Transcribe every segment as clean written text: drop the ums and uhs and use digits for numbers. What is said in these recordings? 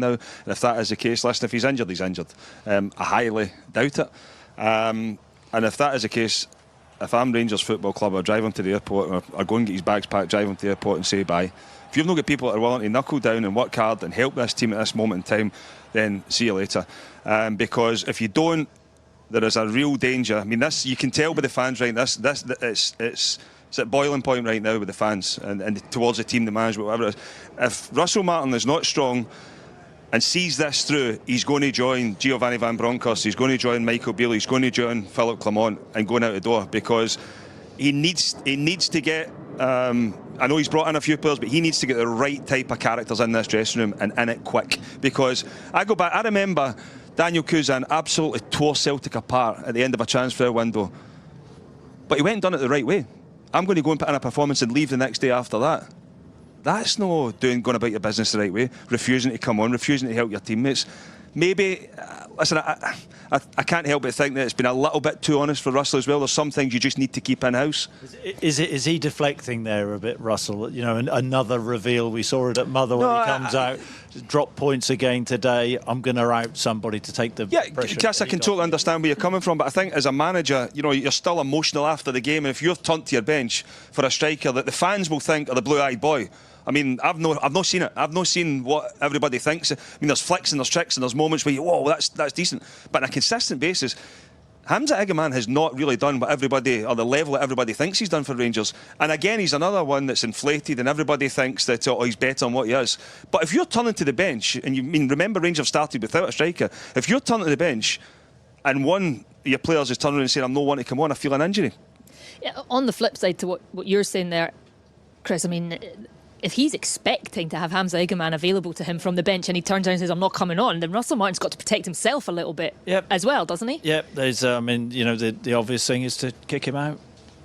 now. And if that is the case, listen, if he's injured, he's injured. I highly doubt it. And if that is the case, if I'm Rangers Football Club, I'll drive him to the airport or go and get his bags packed, drive him to the airport and say bye. If you've not got people that are willing to knuckle down and work hard and help this team at this moment in time, then see you later. Because if you don't, there is a real danger. I mean, this you can tell by the fans, right? It's at boiling point right now with the fans and towards the team, the management, whatever it is. If Russell Martin is not strong and sees this through, he's going to join Giovanni Van Bronckhorst, he's going to join Michael Beale, he's going to join Philip Clement and going out the door, because he needs to get. I know he's brought in a few players, but he needs to get the right type of characters in this dressing room and in it quick. Because I go back, I remember Daniel Cousin absolutely tore Celtic apart at the end of a transfer window, but he went and done it the right way. I'm going to go and put in a performance and leave the next day after that. That's no going about your business the right way, refusing to come on, refusing to help your teammates. Maybe, listen, I can't help but think that it's been a little bit too honest for Russell as well. There's some things you just need to keep in-house. Is he deflecting there a bit, Russell? You know, another reveal. We saw it at Motherwell. He comes out, drop points again today. I'm going to out somebody to take the pressure. Yes, I can totally understand where you're coming from, but I think as a manager, you know, you're still emotional after the game, and if you're turned to your bench for a striker that the fans will think are the blue-eyed boy. I mean, I've not seen it. I've not seen what everybody thinks. I mean, there's flicks and there's tricks and there's moments where you, whoa, that's decent. But on a consistent basis, Hamza Igamane has not really done what everybody, or the level that everybody thinks he's done for Rangers. And again, he's another one that's inflated, and everybody thinks that he's better than what he is. But if you're turning to the bench, and remember Rangers started without a striker. If you're turning to the bench, and one of your players is turning around and saying, "I'm not wanting to come on, I feel an injury." Yeah, on the flip side to what you're saying there, Chris, I mean, if he's expecting to have Hamza Igamane available to him from the bench and he turns around and says, "I'm not coming on," then Russell Martin's got to protect himself a little bit as well, doesn't he? Yep, there's, I mean, you know, the obvious thing is to kick him out.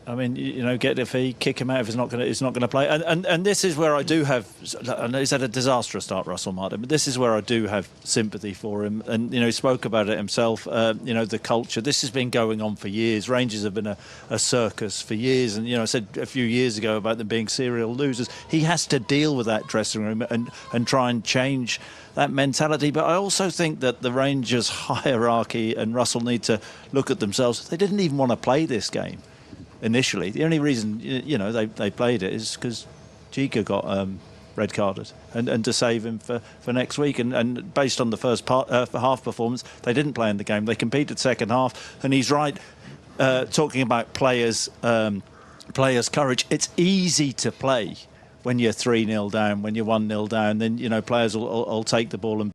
I mean, you know, get the fee, kick him out if he's not going to play. And this is where I do have, I know he's had a disastrous start, Russell Martin, but this is where I do have sympathy for him. And, you know, he spoke about it himself, you know, the culture. This has been going on for years. Rangers have been a circus for years. And, you know, I said a few years ago about them being serial losers. He has to deal with that dressing room and try and change that mentality. But I also think that the Rangers hierarchy and Russell need to look at themselves. They didn't even want to play this game initially. The only reason, you know, they played it is because Giga got red carded, and to save him for next week. And based on the first half performance, they didn't play in the game. They competed second half, and he's right talking about players' courage. It's easy to play when you're 3-0 down, when you're 1-0 down. Then, you know, players will take the ball and